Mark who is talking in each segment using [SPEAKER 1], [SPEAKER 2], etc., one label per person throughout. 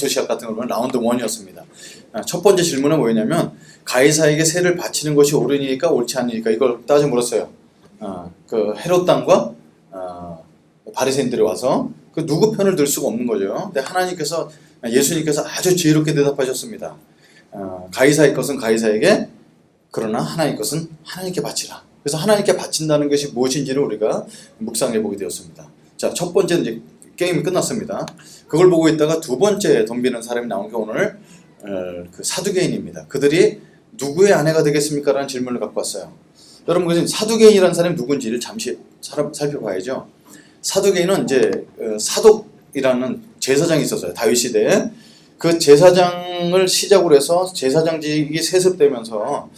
[SPEAKER 1] 시작 같은 거 보면 라운드 1이었습니다. 첫 번째 질문은 뭐였냐면 가이사에게 세를 바치는 것이 옳으니까 옳지 않으니까 이걸 따져 물었어요. 그 헤롯 당과 바리새인들이 와서 그 누구 편을 들 수가 없는 거죠. 근데 예수님께서 아주 지혜롭게 대답하셨습니다. 가이사의 것은 가이사에게, 그러나 하나님의 것은 하나님께 바치라. 그래서 하나님께 바친다는 것이 무엇인지를 우리가 묵상해 보게 되었습니다. 자, 첫 번째 이제 게임이 끝났습니다. 그걸 보고 있다가 두 번째 덤비는 사람이 나온 게 오늘 그 사두개인입니다. 그들이 누구의 아내가 되겠습니까? 라는 질문을 갖고 왔어요. 여러분, 그 사두개인이라는 사람이 누군지를 잠시 살펴봐야죠. 사두개인은 이제 사독이라는 제사장이 있었어요. 다윗 시대에. 그 제사장을 시작으로 해서 제사장직이 세습되면서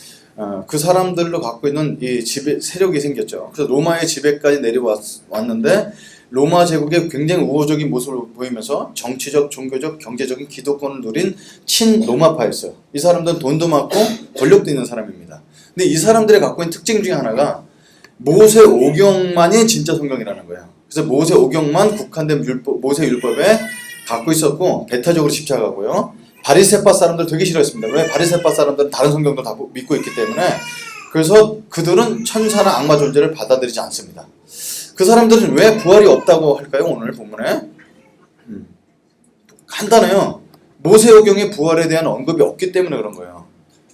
[SPEAKER 1] 그 사람들로 갖고 있는 이 지배 세력이 생겼죠. 그래서 로마의 지배까지 내려왔는데 로마 제국의 굉장히 우호적인 모습을 보이면서 정치적, 종교적, 경제적인 기득권을 누린 친로마파였어요. 이 사람들은 돈도 많고 권력도 있는 사람입니다. 근데 이 사람들이 갖고 있는 특징 중에 하나가 모세 오경만이 진짜 성경이라는 거예요. 그래서 모세 오경만 국한된 모세 율법에 갖고 있었고 배타적으로 집착하고요. 바리새파 사람들 되게 싫어했습니다. 왜? 바리새파 사람들은 다른 성경도 다 믿고 있기 때문에. 그래서 그들은 천사나 악마 존재를 받아들이지 않습니다. 그 사람들은 왜 부활이 없다고 할까요? 오늘 본문에 간단해요. 모세오경에 부활에 대한 언급이 없기 때문에 그런 거예요.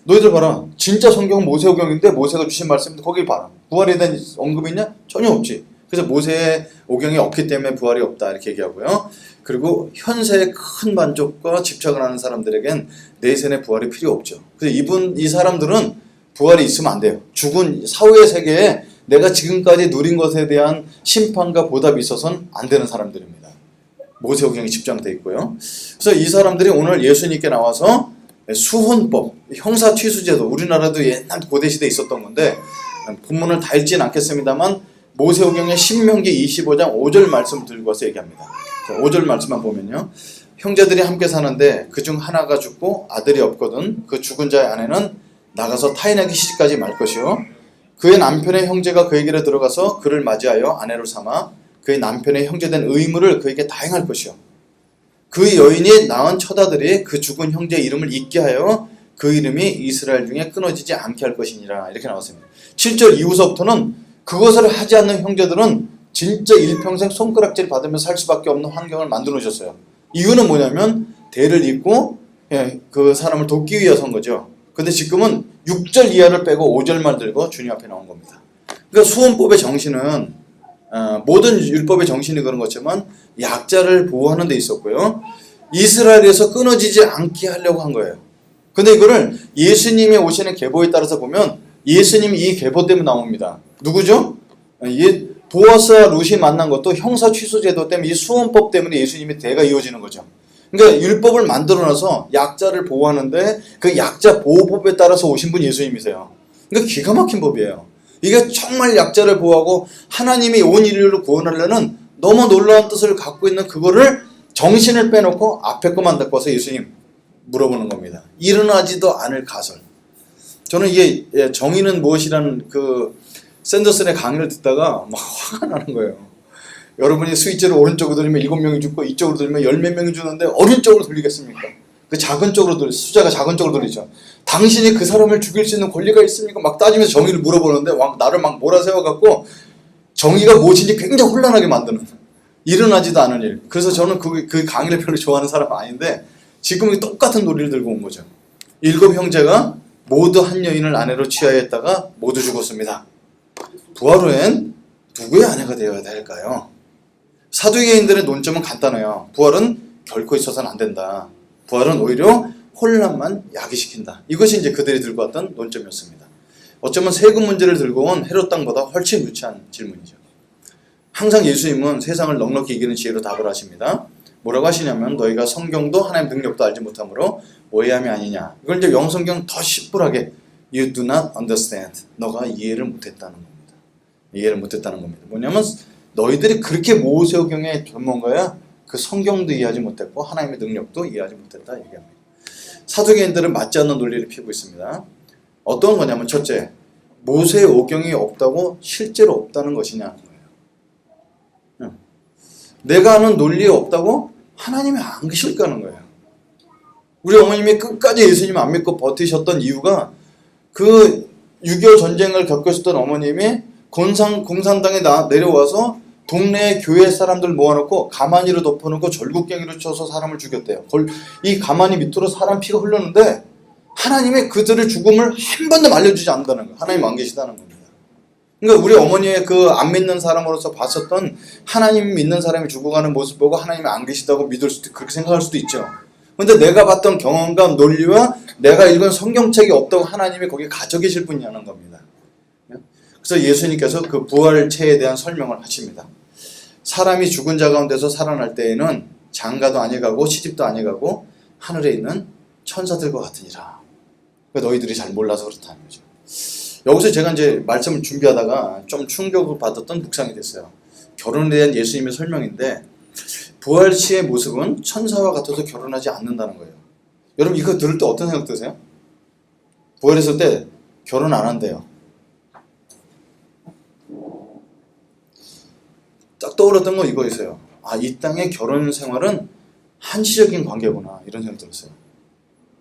[SPEAKER 1] 너희들 봐라, 진짜 성경은 모세오경인데 모세가 주신 말씀인데 거기 봐라, 부활에 대한 언급이 있냐? 전혀 없지. 그래서 모세오경이 없기 때문에 부활이 없다 이렇게 얘기하고요. 그리고 현세의 큰 만족과 집착을 하는 사람들에겐 내생의 부활이 필요 없죠. 그래서 이 사람들은 부활이 있으면 안 돼요. 죽은 사후의 세계에 내가 지금까지 누린 것에 대한 심판과 보답이 있어서는 안 되는 사람들입니다. 모세오경이 집장되어 있고요. 그래서 이 사람들이 오늘 예수님께 나와서 수혼법, 형사취수제도, 우리나라도 옛날 고대시대에 있었던 건데 본문을 다 읽지는 않겠습니다만 모세오경의 신명기 25장 5절 말씀 들고 와서 얘기합니다. 5절 말씀만 보면요. 형제들이 함께 사는데 그중 하나가 죽고 아들이 없거든 그 죽은 자의 아내는 나가서 타인에게 시집가지 말 것이요. 그의 남편의 형제가 그에게로 들어가서 그를 맞이하여 아내로 삼아 그의 남편의 형제된 의무를 그에게 다행할 것이요. 그 여인이 낳은 처자들이 그 죽은 형제의 이름을 잊게 하여 그 이름이 이스라엘 중에 끊어지지 않게 할 것이니라. 이렇게 나왔습니다. 7절 이후서부터는 그것을 하지 않는 형제들은 진짜 일평생 손가락질 받으면서 살 수밖에 없는 환경을 만들어 놓으셨어요. 이유는 뭐냐면 대를 잇고 그 사람을 돕기 위해서인 거죠. 근데 지금은 6절 이하를 빼고 5절만 들고 주님 앞에 나온 겁니다. 그러니까 수혼법의 정신은 모든 율법의 정신이 그런 것지만 약자를 보호하는 데 있었고요. 이스라엘에서 끊어지지 않게 하려고 한 거예요. 근데 이거를 예수님이 오시는 계보에 따라서 보면 예수님이 이 계보 때문에 나옵니다. 누구죠? 보아스와 룻이 만난 것도 형사 취소 제도 때문에 이 수혼법 때문에 예수님의 대가 이어지는 거죠. 그러니까 율법을 만들어놔서 약자를 보호하는데 그 약자 보호법에 따라서 오신 분 예수님이세요. 그러니까 기가 막힌 법이에요. 이게 정말 약자를 보호하고 하나님이 온 인류를 구원하려는 너무 놀라운 뜻을 갖고 있는 그거를 정신을 빼놓고 앞에 것만 듣고 와서 예수님 물어보는 겁니다. 일어나지도 않을 가설. 저는 이게 정의는 무엇이라는 그 샌더슨의 강의를 듣다가 막 화가 나는 거예요. 여러분이 스위치를 오른쪽으로 돌리면 7명이 죽고 이쪽으로 돌리면 10몇 명이 죽는데 어느 쪽으로 돌리겠습니까? 그 작은 쪽으로 숫자가 작은 쪽으로 돌리죠. 당신이 그 사람을 죽일 수 있는 권리가 있습니까? 막 따지면서 정의를 물어보는데 나를 막 몰아세워갖고 정의가 무엇인지 굉장히 혼란하게 만드는, 일어나지도 않은 일. 그래서 저는 그 강의를 별로 좋아하는 사람은 아닌데 지금 똑같은 논리를 들고 온 거죠. 7 형제가 모두 한 여인을 아내로 취하였다가 모두 죽었습니다. 부활 후엔 누구의 아내가 되어야 될까요? 사두개인들의 논점은 간단해요. 부활은 결코 있어서는 안 된다. 부활은 오히려 혼란만 야기시킨다. 이것이 이제 그들이 들고 왔던 논점이었습니다. 어쩌면 세금 문제를 들고 온 헤롯 당보다 훨씬 유치한 질문이죠. 항상 예수님은 세상을 넉넉히 이기는 지혜로 답을 하십니다. 뭐라고 하시냐면 너희가 성경도 하나님의 능력도 알지 못하므로 오해함이 아니냐. 이걸 이제 영성경 더 심플하게 You do not understand. 너가 이해를 못했다는 겁니다. 이해를 못했다는 겁니다. 뭐냐면 너희들이 그렇게 모세오경의 전문가야 그 성경도 이해하지 못했고 하나님의 능력도 이해하지 못했다 얘기합니다. 사두개인들은 맞지 않는 논리를 피우고 있습니다. 어떤 거냐면 첫째, 모세오경이 없다고 실제로 없다는 것이냐는 거예요. 내가 아는 논리에 없다고 하나님이 안 계실까 하는 거예요. 우리 어머님이 끝까지 예수님 안 믿고 버티셨던 이유가 그 6.25 전쟁을 겪으셨던 어머님이 공산당에 내려와서 동네 교회 사람들 모아놓고 가마니로 덮어놓고 절국갱이로 쳐서 사람을 죽였대요. 이 가마니 밑으로 사람 피가 흘렀는데 하나님이 그들의 죽음을 한 번도 알려주지 않는다는 거예요. 하나님 안 계시다는 겁니다. 그러니까 우리 어머니의 그 안 믿는 사람으로서 봤었던 하나님 믿는 사람이 죽어가는 모습 보고 하나님이 안 계시다고 믿을 수도, 그렇게 생각할 수도 있죠. 근데 내가 봤던 경험과 논리와 내가 읽은 성경책이 없다고 하나님이 거기에 갇혀 계실 분이라는 겁니다. 그래서 예수님께서 그 부활체에 대한 설명을 하십니다. 사람이 죽은 자 가운데서 살아날 때에는 장가도 아니가고 시집도 아니가고 하늘에 있는 천사들과 같으니라. 그러니까 너희들이 잘 몰라서 그렇다는 거죠. 여기서 제가 이제 말씀을 준비하다가 좀 충격을 받았던 묵상이 됐어요. 결혼에 대한 예수님의 설명인데 부활시의 모습은 천사와 같아서 결혼하지 않는다는 거예요. 여러분 이거 들을 때 어떤 생각 드세요? 부활했을 때 결혼 안 한대요. 딱 떠올랐던 건 이거였어요. 아, 이 땅의 결혼 생활은 한시적인 관계구나, 이런 생각 들었어요.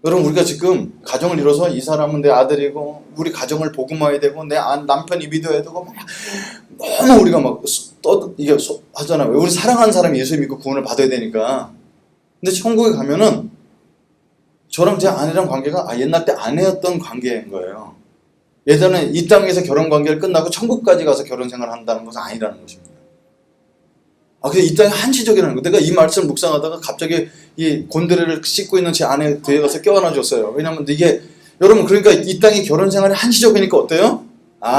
[SPEAKER 1] 여러분 우리가 지금 가정을 이뤄서 이 사람은 내 아들이고 우리 가정을 복음화해야 되고 내 남편이 믿어야 되고 막 너무 우리가 막 이게 하잖아요. 우리 사랑하는 사람이 예수 믿고 구원을 받아야 되니까. 근데 천국에 가면은 저랑 제 아내랑 관계가 옛날 때 아내였던 관계인 거예요. 예전에 이 땅에서 결혼 관계를 끝나고 천국까지 가서 결혼 생활을 한다는 것은 아니라는 것입니다. 근데 이 땅이 한시적이라는 거. 내가 이 말씀을 묵상하다가 갑자기 이 곤드레를 씻고 있는 제 아내 뒤에 가서 껴안아 줬어요. 왜냐면 이게, 여러분, 그러니까 이 땅이 결혼 생활이 한시적이니까 어때요?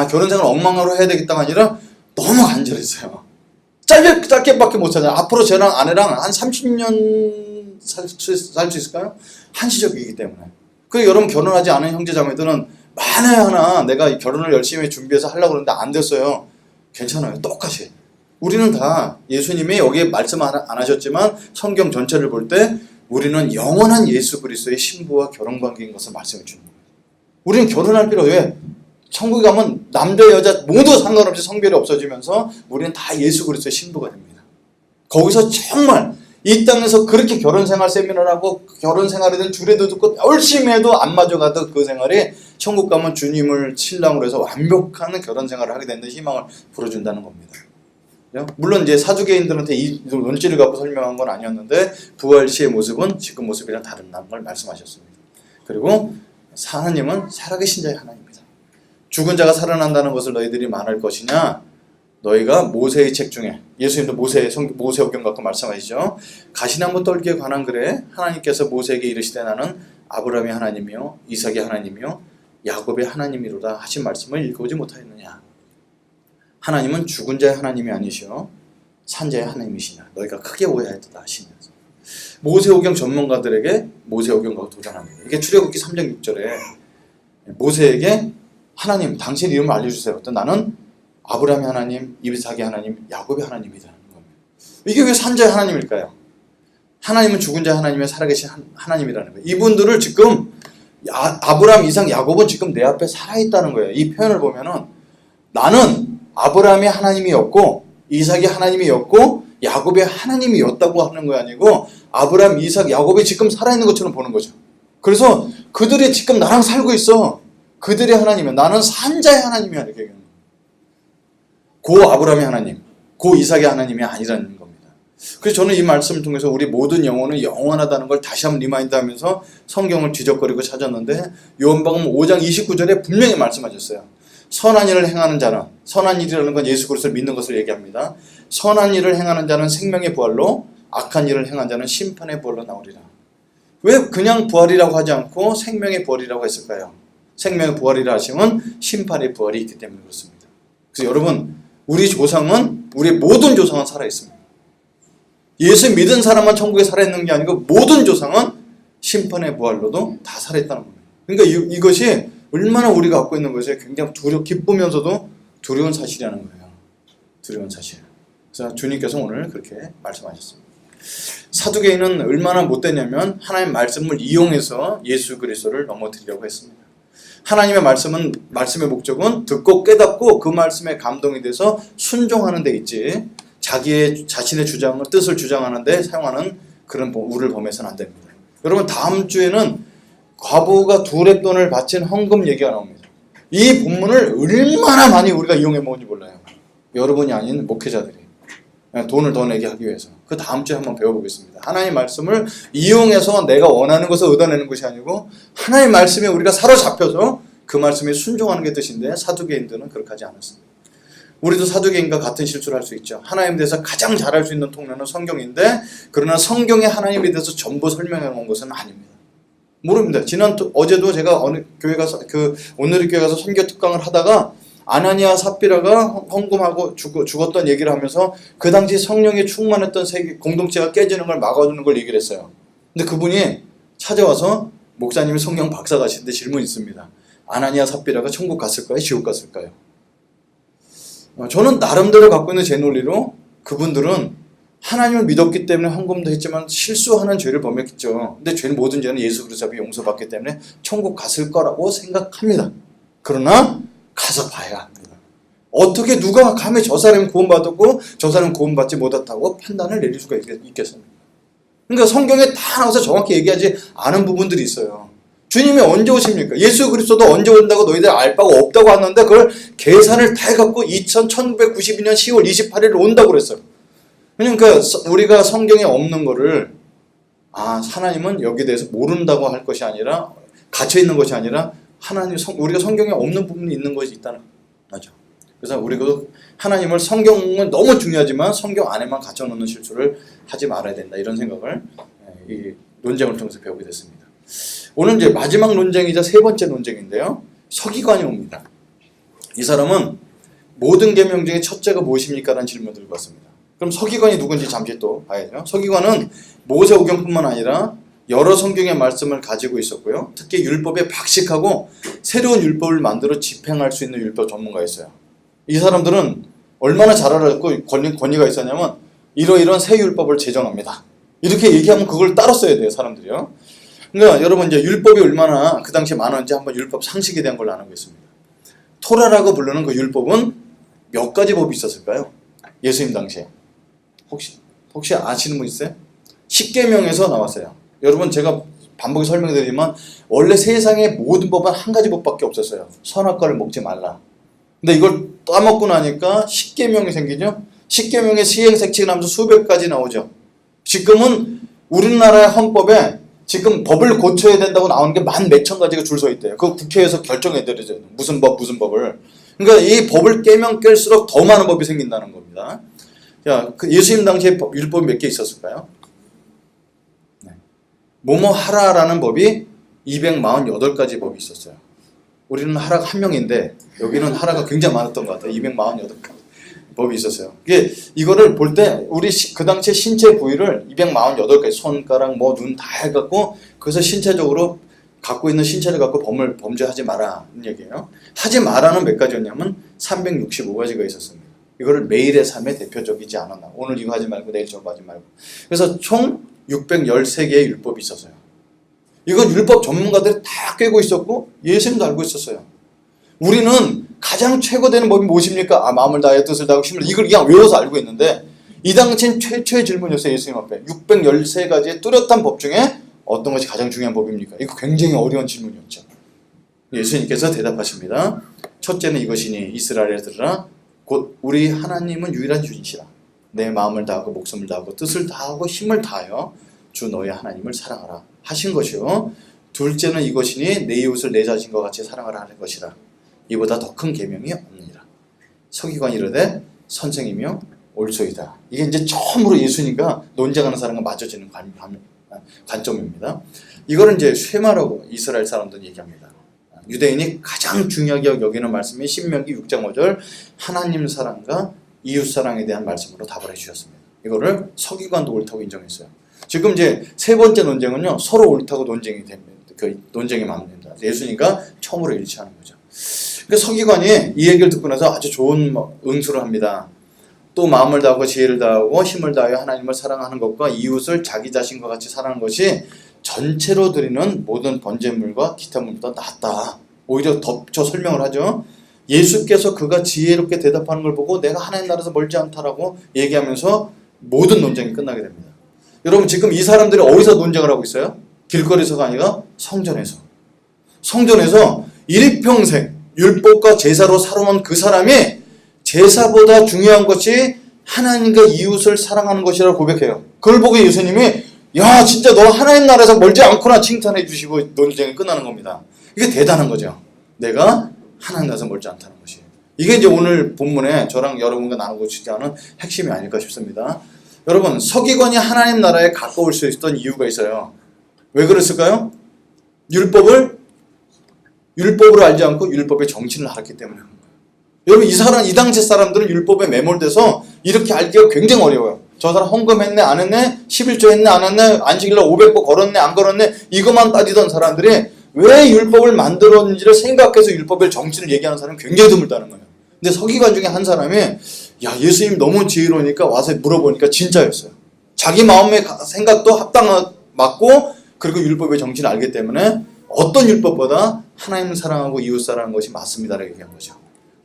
[SPEAKER 1] 결혼 생활 엉망으로 해야 되겠다가 아니라 너무 간절했어요. 짧게밖에 못 살아요. 앞으로 저랑 아내랑 한 30년 살 수 있을까요? 한시적이기 때문에. 여러분 결혼하지 않은 형제자매들은 만에 하나 내가 결혼을 열심히 준비해서 하려고 그러는데 안 됐어요. 괜찮아요. 똑같이. 우리는 다 예수님이 여기에 말씀 안 하셨지만 성경 전체를 볼 때 우리는 영원한 예수 그리스도의 신부와 결혼관계인 것을 말씀해 주는 거예요. 우리는 결혼할 필요, 왜? 천국에 가면 남자 여자 모두 상관없이 성별이 없어지면서 우리는 다 예수 그리스도의 신부가 됩니다. 거기서 정말 이 땅에서 그렇게 결혼생활 세미나를 하고 결혼생활에 대한 주례도 듣고 열심히 해도 안 맞아가도 그 생활이 천국 가면 주님을 신랑으로 해서 완벽한 결혼생활을 하게 되는 희망을 불어준다는 겁니다. 물론 이제 사두개인들한테 이 논지를 갖고 설명한 건 아니었는데 부활시의 모습은 지금 모습이랑 다르다는 걸 말씀하셨습니다. 그리고 하나님은 살아계신 자의 하나님입니다. 죽은 자가 살아난다는 것을 너희들이 말할 것이냐? 너희가 모세의 책 중에, 예수님도 모세오경 갖고 말씀하시죠. 가시나무 떨기에 관한 글에 하나님께서 모세에게 이르시되 나는 아브라함의 하나님이요 이삭의 하나님이요 야곱의 하나님이로다 하신 말씀을 읽어보지 못하였느냐? 하나님은 죽은 자의 하나님이 아니시오 산자의 하나님이시냐? 너희가 크게 오해하였다 하시면서 모세오경 전문가들에게 모세오경과 도전합니다. 이게 출애굽기 3장 6절에 모세에게 하나님 당신 이름을 알려주세요. 나는 아브라함의 하나님, 이삭의 하나님, 야곱의 하나님이라는 겁니다. 이게 왜 산자의 하나님일까요? 하나님은 죽은 자의 하나님의 살아계신 하나님이라는 거예요. 이분들을 지금 아브라함, 이삭, 야곱은 지금 내 앞에 살아있다는 거예요. 이 표현을 보면은 나는 아브라함의 하나님이었고 이삭의 하나님이었고 야곱의 하나님이었다고 하는 거 아니고 아브라함, 이삭, 야곱이 지금 살아있는 것처럼 보는 거죠. 그래서 그들이 지금 나랑 살고 있어. 그들의 하나님이야. 나는 산자의 하나님이야. 이렇게 얘기하는 거예요. 고 아브라함의 하나님, 고 이삭의 하나님이 아니라는 겁니다. 그래서 저는 이 말씀을 통해서 우리 모든 영혼은 영원하다는 걸 다시 한번 리마인드하면서 성경을 뒤적거리고 찾았는데 요한복음 5장 29절에 분명히 말씀하셨어요. 선한 일을 행하는 자는, 선한 일이라는 건 예수 그리스도를 믿는 것을 얘기합니다. 선한 일을 행하는 자는 생명의 부활로, 악한 일을 행한 자는 심판의 부활로 나오리라. 왜 그냥 부활이라고 하지 않고 생명의 부활이라고 했을까요? 생명의 부활이라 하시면 심판의 부활이 있기 때문에 그렇습니다. 그래서 여러분, 우리 조상은, 우리 모든 조상은 살아있습니다. 예수 믿은 사람만 천국에 살아있는 게 아니고 모든 조상은 심판의 부활로도 다 살아있다는 겁니다. 그러니까 이것이 얼마나 우리가 갖고 있는 것이 굉장히 기쁘면서도 두려운 사실이라는 거예요. 두려운 사실. 그래서 주님께서 오늘 그렇게 말씀하셨습니다. 사두개인은 얼마나 못되냐면 하나님의 말씀을 이용해서 예수 그리스도를 넘어뜨리려고 했습니다. 하나님의 말씀은, 말씀의 목적은 듣고 깨닫고 그 말씀에 감동이 돼서 순종하는 데 있지 자신의 뜻을 주장하는 데 사용하는 그런 우를 범해서는 안 됩니다. 여러분 다음 주에는 과부가 2렙돈을 바친 헌금 얘기가 나옵니다. 이 본문을 얼마나 많이 우리가 이용해 먹은지 몰라요. 여러분이 아닌 목회자들이 돈을 더 내게 하기 위해서. 그 다음 주에 한번 배워보겠습니다. 하나님의 말씀을 이용해서 내가 원하는 것을 얻어내는 것이 아니고 하나님의 말씀에 우리가 사로잡혀서 그 말씀에 순종하는 게 뜻인데 사두개인들은 그렇게 하지 않았습니다. 우리도 사두개인과 같은 실수를 할 수 있죠. 하나님에 대해서 가장 잘할 수 있는 통로는 성경인데 그러나 성경에 하나님에 대해서 전부 설명해 놓은 것은 아닙니다. 모릅니다. 어제도 제가 어느 교회 가서 오늘의 교회 가서 선교 특강을 하다가 아나니아 삽비라가 헌금하고 죽었던 얘기를 하면서 그 당시 성령에 충만했던 세계 공동체가 깨지는 걸 막아주는 걸 얘기를 했어요. 근데 그분이 찾아와서 목사님이 성경 박사가신데 질문이 있습니다. 아나니아 삽비라가 천국 갔을까요? 지옥 갔을까요? 저는 나름대로 갖고 있는 제 논리로 그분들은 하나님을 믿었기 때문에 헌금도 했지만 실수하는 죄를 범했겠죠. 근데 모든 죄는 예수 그리스도 앞에 용서받기 때문에 천국 갔을 거라고 생각합니다. 그러나 가서 봐야 합니다. 어떻게 누가 감히 저 사람이 구원받았고 저 사람은 구원받지 못했다고 판단을 내릴 수가 있겠습니까? 그러니까 성경에 다 나와서 정확히 얘기하지 않은 부분들이 있어요. 주님이 언제 오십니까? 예수 그리스도도 언제 온다고 너희들 알 바가 없다고 하는데 그걸 계산을 다 해갖고 1992년 10월 28일 온다고 그랬어요. 그러니까 우리가 성경에 없는 거를 하나님은 여기에 대해서 모른다고 할 것이 아니라 갇혀있는 것이 아니라 우리가 성경에 없는 부분이 있는 것이 있다는 거죠. 그래서 우리가 하나님을 성경은 너무 중요하지만 성경 안에만 갇혀놓는 실수를 하지 말아야 된다. 이런 생각을 이 논쟁을 통해서 배우게 됐습니다. 오늘 이제 마지막 논쟁이자 세 번째 논쟁인데요. 서기관이 옵니다. 이 사람은 모든 계명 중에 첫째가 무엇입니까? 라는 질문을 들고 왔습니다. 그럼 서기관이 누군지 잠시 또 봐야죠. 서기관은 모세오경뿐만 아니라 여러 성경의 말씀을 가지고 있었고요. 특히 율법에 박식하고 새로운 율법을 만들어 집행할 수 있는 율법 전문가였어요. 이 사람들은 얼마나 잘 알았고 권위가 있었냐면 이러이러한 새 율법을 제정합니다. 이렇게 얘기하면 그걸 따라 써야 돼요, 사람들이요. 그러니까 여러분 이제 율법이 얼마나 그 당시에 많았는지 한번 율법 상식에 대한 걸 나누겠습니다. 토라라고 부르는 그 율법은 몇 가지 법이 있었을까요? 예수님 당시에. 혹시 아시는 분 있어요? 10계명에서 나왔어요. 여러분 제가 반복해 설명드리지만 원래 세상의 모든 법은 한 가지 법밖에 없었어요. 선악과를 먹지 말라. 근데 이걸 따먹고 나니까 10계명이 생기죠. 10계명의 시행색칙이 나면서 수백 가지 나오죠. 지금은 우리나라의 헌법에 지금 법을 고쳐야 된다고 나오는 게 만 몇천 가지가 줄 서 있대요. 그거 국회에서 결정해드리죠. 무슨 법을. 그러니까 이 법을 깨면 깰수록 더 많은 법이 생긴다는 겁니다. 자, 그 예수님 당시에 율법이 몇 개 있었을까요? 뭐뭐 하라라는 법이 248가지 법이 있었어요. 우리는 하라가 한 명인데 여기는 하라가 굉장히 많았던 것 같아요. 248가지 법이 있었어요. 이거를 볼 때 우리 그 당시에 신체 부위를 248가지 손가락 눈 다 해갖고 그래서 신체적으로 갖고 있는 신체를 갖고 범죄하지 마라는 얘기예요. 하지 마라는 몇 가지였냐면 365가지가 있었습니다. 이거를 매일의 삶에 대표적이지 않았나. 오늘 이거 하지 말고 내일 저거 하지 말고. 그래서 총 613개의 율법이 있었어요. 이건 율법 전문가들이 다 꿰고 있었고 예수님도 알고 있었어요. 우리는 가장 최고되는 법이 무엇입니까? 마음을 다하여 뜻을 다하고 힘을 이걸 그냥 외워서 알고 있는데 이 당시엔 최초의 질문이었어요. 예수님 앞에 613가지의 뚜렷한 법 중에 어떤 것이 가장 중요한 법입니까? 이거 굉장히 어려운 질문이었죠. 예수님께서 대답하십니다. 첫째는 이것이니 이스라엘에 들으라 곧 우리 하나님은 유일한 주이시라. 내 마음을 다하고 목숨을 다하고 뜻을 다하고 힘을 다하여 주 너의 하나님을 사랑하라 하신 것이요. 둘째는 이것이니 내 이웃을 내 자신과 같이 사랑하라 하는 것이라. 이보다 더 큰 계명이 없느니라. 서기관이 이르되 선생이며 옳소이다. 이게 이제 처음으로 예수님과 논쟁하는 사람과 맞춰지는 관점입니다. 이거는 이제 쉐마라고 이스라엘 사람들은 얘기합니다. 유대인이 가장 중요하게 여기는 말씀이 신명기 6장 5절 하나님 사랑과 이웃 사랑에 대한 말씀으로 답을 해주셨습니다. 이거를 서기관도 옳다고 인정했어요. 지금 이제 세 번째 논쟁은요 서로 옳다고 논쟁이 됩니다. 그 논쟁이 마무리됩니다. 예수님과 처음으로 일치하는 거죠. 그러니까 서기관이 이 얘기를 듣고 나서 아주 좋은 응수를 합니다. 또 마음을 다하고 지혜를 다하고 힘을 다하여 하나님을 사랑하는 것과 이웃을 자기 자신과 같이 사랑하는 것이 전체로 드리는 모든 번제물과 기타 물보다 낫다. 오히려 덧붙여 설명을 하죠. 예수께서 그가 지혜롭게 대답하는 걸 보고 내가 하나님 나라에서 멀지 않다라고 얘기하면서 모든 논쟁이 끝나게 됩니다. 여러분 지금 이 사람들이 어디서 논쟁을 하고 있어요? 길거리에서가 아니라 성전에서. 성전에서 일평생 율법과 제사로 살아온 그 사람이 제사보다 중요한 것이 하나님과 이웃을 사랑하는 것이라고 고백해요. 그걸 보고 예수님이 야 진짜 너 하나님 나라에서 멀지 않구나 칭찬해 주시고 논쟁이 끝나는 겁니다. 이게 대단한 거죠. 내가 하나님 나라에서 멀지 않다는 것이. 이게 이제 오늘 본문에 저랑 여러분과 나누고자 하는 핵심이 아닐까 싶습니다. 여러분 서기관이 하나님 나라에 가까울 수 있었던 이유가 있어요. 왜 그랬을까요? 율법으로 알지 않고 율법의 정신을 알았기 때문에. 여러분 이 당시 사람들은 율법에 매몰돼서 이렇게 알기가 굉장히 어려워요. 저 사람 헌금했네 안 했네 11조 했네 안 했네 안식일날 500보 걸었네 안 걸었네 이것만 따지던 사람들이 왜 율법을 만들었는지를 생각해서 율법의 정신을 얘기하는 사람이 굉장히 드물다는 거예요. 근데 서기관 중에 한 사람이 야 예수님 너무 지혜로우니까 와서 물어보니까 진짜였어요. 자기 마음의 생각도 맞고 그리고 율법의 정신을 알기 때문에 어떤 율법보다 하나님을 사랑하고 이웃 사랑하는 것이 맞습니다라고 얘기한 거죠.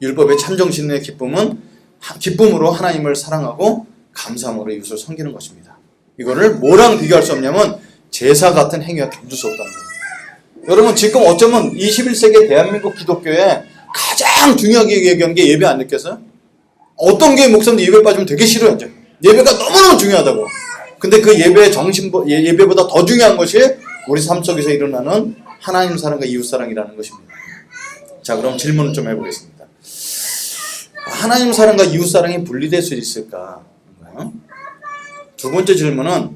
[SPEAKER 1] 율법의 참정신의 기쁨으로 하나님을 사랑하고 감사함으로 이웃을 섬기는 것입니다. 이거를 뭐랑 비교할 수 없냐면 제사 같은 행위와 견줄 수 없다는 거예요. 여러분 지금 어쩌면 21세기 대한민국 기독교에 가장 중요하게 얘기한 게 예배 안 느꼈어요? 어떤 교회 목사님도 예배 빠지면 되게 싫어요. 이제. 예배가 너무너무 중요하다고. 근데 그 예배의 예배보다 더 중요한 것이 우리 삶 속에서 일어나는 하나님 사랑과 이웃 사랑이라는 것입니다. 자 그럼 질문을 좀 해보겠습니다. 하나님 사랑과 이웃 사랑이 분리될 수 있을까? 두 번째 질문은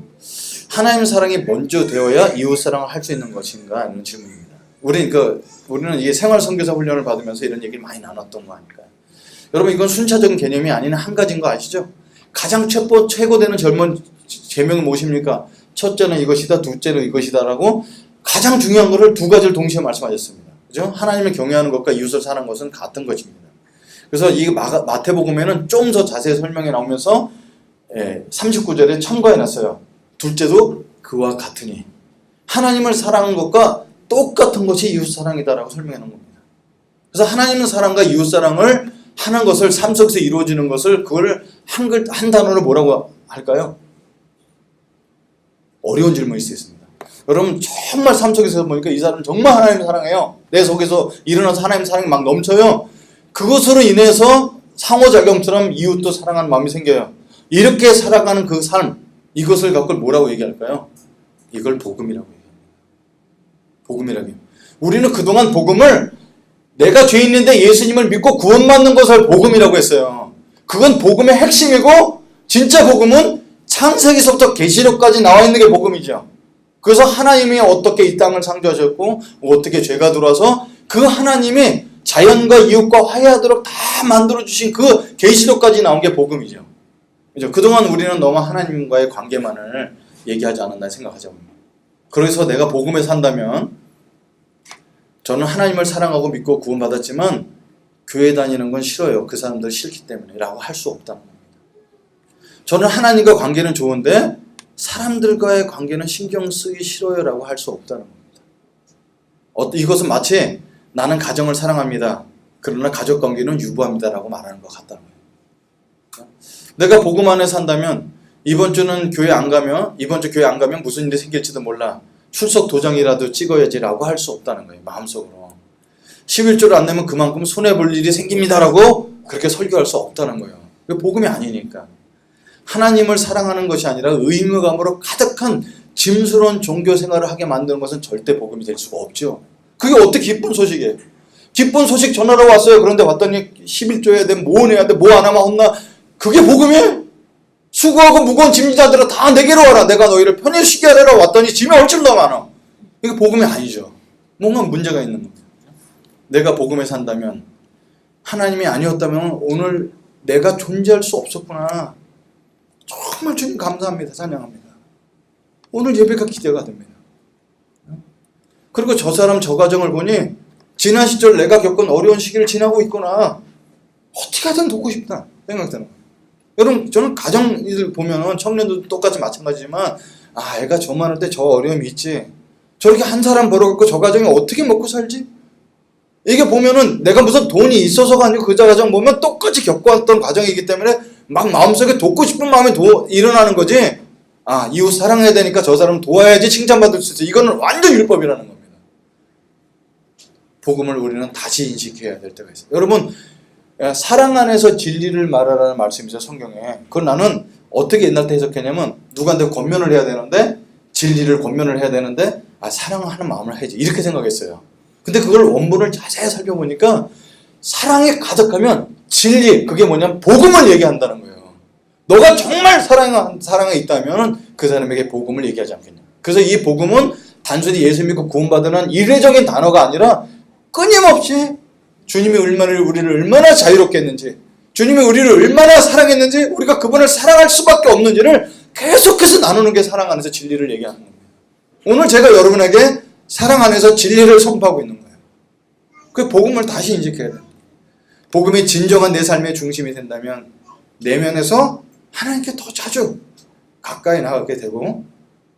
[SPEAKER 1] 하나님 사랑이 먼저 되어야 이웃 사랑을 할 수 있는 것인가? 하는 질문입니다. 우리는 이게 생활 선교사 훈련을 받으면서 이런 얘기를 많이 나눴던 거 아닐까요? 여러분 이건 순차적인 개념이 아닌 한 가지인 거 아시죠? 가장 최고되는 젊은 계명은 무엇입니까? 첫째는 이것이다, 둘째는 이것이다라고 가장 중요한 것을 두 가지를 동시에 말씀하셨습니다. 그죠? 하나님을 경외하는 것과 이웃을 사랑하는 것은 같은 것입니다. 그래서 이 마태복음에는 좀 더 자세히 설명해 나오면서 39절에 첨가해 놨어요. 둘째도 그와 같으니 하나님을 사랑하는 것과 똑같은 것이 이웃 사랑이다라고 설명해 놓은 겁니다. 그래서 하나님의 사랑과 이웃 사랑을 하는 것을 삶 속에서 이루어지는 것을 그걸 한 단어로 뭐라고 할까요? 어려운 질문일 수 있습니다. 여러분 정말 삶 속에서 보니까 이 사람은 정말 하나님을 사랑해요. 내 속에서 일어나서 하나님 사랑이 막 넘쳐요. 그것으로 인해서 상호작용처럼 이웃도 사랑하는 마음이 생겨요. 이렇게 살아가는 그 삶, 이것을 갖고 뭐라고 얘기할까요? 이걸 복음이라고 얘기합니다. 복음이라고 해요. 우리는 그동안 복음을 내가 죄 있는데 예수님을 믿고 구원받는 것을 복음이라고 했어요. 그건 복음의 핵심이고 진짜 복음은 창세기서부터 계시록까지 나와 있는 게 복음이죠. 그래서 하나님이 어떻게 이 땅을 창조하셨고 어떻게 죄가 들어와서 그 하나님이 자연과 이웃과 화해하도록 다 만들어주신 그 계시록까지 나온 게 복음이죠. 그죠? 그동안 우리는 너무 하나님과의 관계만을 얘기하지 않았나 생각하죠. 그래서 내가 복음에 산다면 저는 하나님을 사랑하고 믿고 구원받았지만 교회 다니는 건 싫어요. 그 사람들 싫기 때문에 라고 할 수 없다는 겁니다. 저는 하나님과 관계는 좋은데 사람들과의 관계는 신경 쓰기 싫어요 라고 할 수 없다는 겁니다. 이것은 마치 나는 가정을 사랑합니다. 그러나 가족 관계는 유보합니다 라고 말하는 것 같다는 거예요. 내가 복음 안에 산다면 이번 주 교회 안 가면 무슨 일이 생길지도 몰라. 출석 도장이라도 찍어야지 라고 할 수 없다는 거예요. 마음속으로. 11조를 안 내면 그만큼 손해볼 일이 생깁니다 라고 그렇게 설교할 수 없다는 거예요. 그게 복음이 아니니까. 하나님을 사랑하는 것이 아니라 의무감으로 가득한 짐스러운 종교 생활을 하게 만드는 것은 절대 복음이 될 수가 없죠. 그게 어떻게 기쁜 소식이에요. 기쁜 소식 전하러 왔어요. 그런데 왔더니 11조 해야 돼, 뭐 해야 돼, 뭐 안 하면 혼나. 그게 복음이에요? 수고하고 무거운 짐자들아 다 내게로 와라. 내가 너희를 편히 쉬게 하려고 왔더니 짐이 얼씬 더 많아. 이게 복음이 아니죠. 뭔가 문제가 있는 겁니다. 내가 복음에 산다면 하나님이 아니었다면 오늘 내가 존재할 수 없었구나. 정말 주님 감사합니다. 찬양합니다. 오늘 예배가 기대가 됩니다. 그리고 저 사람 저 가정을 보니 지난 시절 내가 겪은 어려운 시기를 지나고 있구나. 어떻게 하든 돕고 싶다 생각되는 거예요. 여러분 저는 가정을 보면 청년들도 똑같이 마찬가지지만 애가 저 많을 때 저 어려움이 있지. 저렇게 한 사람 벌어갖고 저 가정이 어떻게 먹고 살지? 이게 보면은 내가 무슨 돈이 있어서가 아니고 그 가정 보면 똑같이 겪어왔던 가정이기 때문에 막 마음속에 돕고 싶은 마음이 일어나는 거지. 이웃 사랑해야 되니까 저 사람 도와야지 칭찬받을 수 있어. 이거는 완전 율법이라는 겁니다. 복음을 우리는 다시 인식해야 될 때가 있어요. 여러분, 사랑 안에서 진리를 말하라는 말씀이죠, 성경에. 그걸 나는 어떻게 옛날 때 해석했냐면, 누구한테 권면을 해야 되는데, 진리를 권면을 해야 되는데, 사랑하는 마음을 해야지. 이렇게 생각했어요. 근데 그걸 원본을 자세히 살펴보니까, 사랑에 가득하면 진리, 그게 뭐냐면 복음을 얘기한다는 거예요. 너가 정말 사랑에 있다면 그 사람에게 복음을 얘기하지 않겠냐. 그래서 이 복음은 단순히 예수 믿고 구원받으는 이례적인 단어가 아니라 끊임없이 주님이 우리를 얼마나 자유롭게 했는지, 주님이 우리를 얼마나 사랑했는지, 우리가 그분을 사랑할 수밖에 없는지를 계속해서 나누는 게 사랑 안에서 진리를 얘기하는 겁니다. 오늘 제가 여러분에게 사랑 안에서 진리를 선포하고 있는 거예요. 그 복음을 다시 인식해야 돼요. 복음이 진정한 내 삶의 중심이 된다면 내면에서 하나님께 더 자주 가까이 나가게 되고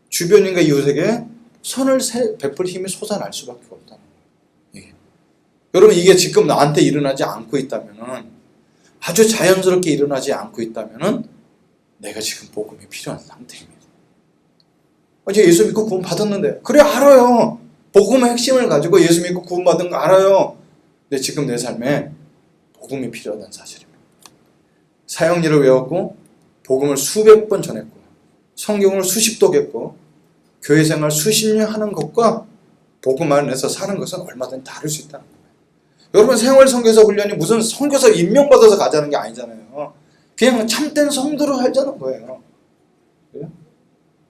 [SPEAKER 1] 주변인과 이웃에게 선을 베풀 힘이 솟아날 수밖에 없다는 거예요. 여러분, 이게 지금 나한테 일어나지 않고 있다면, 아주 자연스럽게 일어나지 않고 있다면 내가 지금 복음이 필요한 상태입니다. 제가 예수 믿고 구원 받았는데, 그래 알아요. 복음의 핵심을 가지고 예수 믿고 구원 받은 거 알아요. 근데 지금 내 삶에 복음이 필요하다는 사실입니다. 사형리를 외웠고 복음을 수백 번 전했고 성경을 수십 독 했고 교회 생활 수십 년 하는 것과 복음 안에서 사는 것은 얼마든지 다를 수 있다는 거예요. 여러분, 생활 선교사 훈련이 무슨 선교사 임명받아서 가자는 게 아니잖아요. 그냥 참된 성도로 살자는 거예요.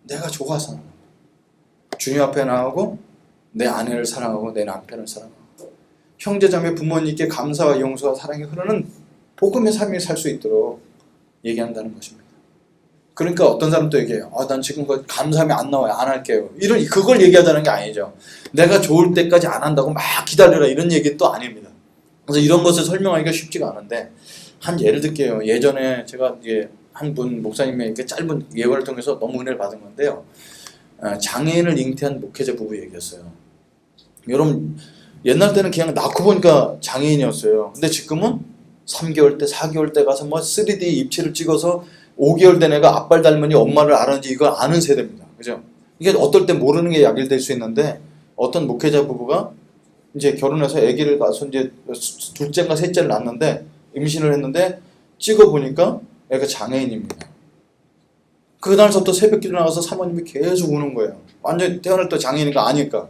[SPEAKER 1] 내가 좋아서 주님 앞에 나가고 내 아내를 사랑하고 내 남편을 사랑하고 형제자매 부모님께 감사와 용서와 사랑이 흐르는 복음의 삶을 살 수 있도록 얘기한다는 것입니다. 그러니까 어떤 사람도 얘기해요. 난 지금 감사함이 안 나와요. 안 할게요. 그걸 얘기하자는 게 아니죠. 내가 좋을 때까지 안 한다고 막 기다려라 이런 얘기는 또 아닙니다. 그래서 이런 것을 설명하기가 쉽지가 않은데 한 예를 들게요. 예전에 제가 한 분 목사님의 짧은 예언을 통해서 너무 은혜를 받은 건데요. 장애인을 잉태한 목회자 부부 얘기였어요. 여러분, 옛날 때는 그냥 낳고 보니까 장애인이었어요. 근데 지금은 3개월 때, 4개월 때 가서 3D 입체를 찍어서 5개월 된 애가 아빠를 닮으니 엄마를 알았는지 이걸 아는 세대입니다. 그죠? 이게 어떨 때 모르는 게 약일될 수 있는데 어떤 목회자 부부가 이제 결혼해서 아기를 가서 이제 둘째인가 셋째를 낳았는데 임신을 했는데 찍어보니까 애가 장애인입니다. 그날서부터 새벽기도 나가서 사모님이 계속 우는 거예요. 완전히 태어날 때 장애인이가 아니까.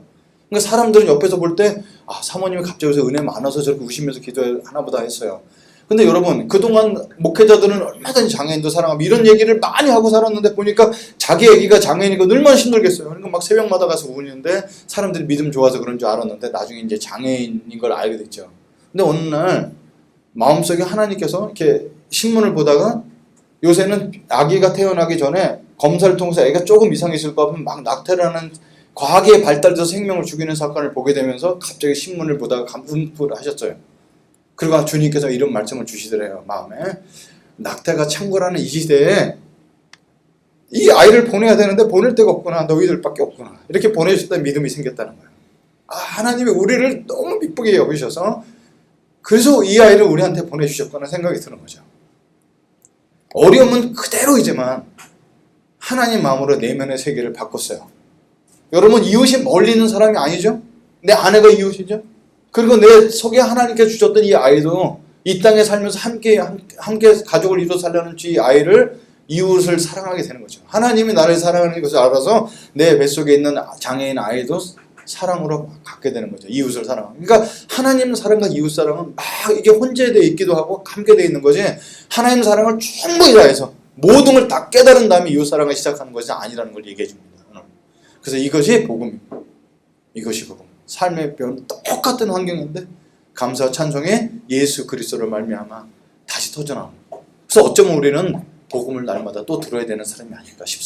[SPEAKER 1] 그러니까 사람들은 옆에서 볼 때 사모님이 갑자기 여기서 은혜 많아서 저렇게 우시면서 기도하나 보다 했어요. 근데 여러분, 그동안 목회자들은 얼마든지 장애인도 사랑하고 이런 얘기를 많이 하고 살았는데 보니까 자기 애기가 장애인이고 얼마나 힘들겠어요. 그러니까 막 새벽마다 가서 우는데 사람들이 믿음 좋아서 그런 줄 알았는데 나중에 이제 장애인인 걸 알게 됐죠. 근데 어느 날 마음속에 하나님께서 이렇게 신문을 보다가 요새는 아기가 태어나기 전에 검사를 통해서 애가 조금 이상이 있을 거 하면 막 낙태를 하는 과학에 발달돼서 생명을 죽이는 사건을 보게 되면서 갑자기 신문을 보다가 감분풀을 하셨어요. 그리고 주님께서 이런 말씀을 주시더래요. 마음에 낙태가 창궐하는 이 시대에 이 아이를 보내야 되는데 보낼 데가 없구나. 너희들밖에 없구나. 이렇게 보내주셨다 믿음이 생겼다는 거예요. 하나님이 우리를 너무 미쁘게 여기셔서 그래서 이 아이를 우리한테 보내주셨구나 생각이 드는 거죠. 어려움은 그대로이지만 하나님 마음으로 내면의 세계를 바꿨어요. 여러분, 이웃이 멀리 있는 사람이 아니죠? 내 아내가 이웃이죠? 그리고 내 속에 하나님께 주셨던 이 아이도 이 땅에 살면서 함께 가족을 이루어 살려는 이 아이를 이웃을 사랑하게 되는 거죠. 하나님이 나를 사랑하는 것을 알아서 내 뱃속에 있는 장애인 아이도 사랑으로 갖게 되는 거죠. 이웃을 사랑하는. 그러니까 하나님 사랑과 이웃 사랑은 막 이게 혼재되어 있기도 하고 함께 되어 있는 거지 하나님 사랑을 충분히 다해서 모든 걸 다 깨달은 다음에 이웃 사랑을 시작하는 것이 아니라는 걸 얘기해 줍니다. 그래서 이것이 복음입니다. 이것이 복음. 삶의 변 똑같은 환경인데 감사와 찬송에 예수 그리스도를 말미암아 다시 터져나옵니다. 그래서 어쩌면 우리는 복음을 날마다 또 들어야 되는 사람이 아닐까 싶습니다.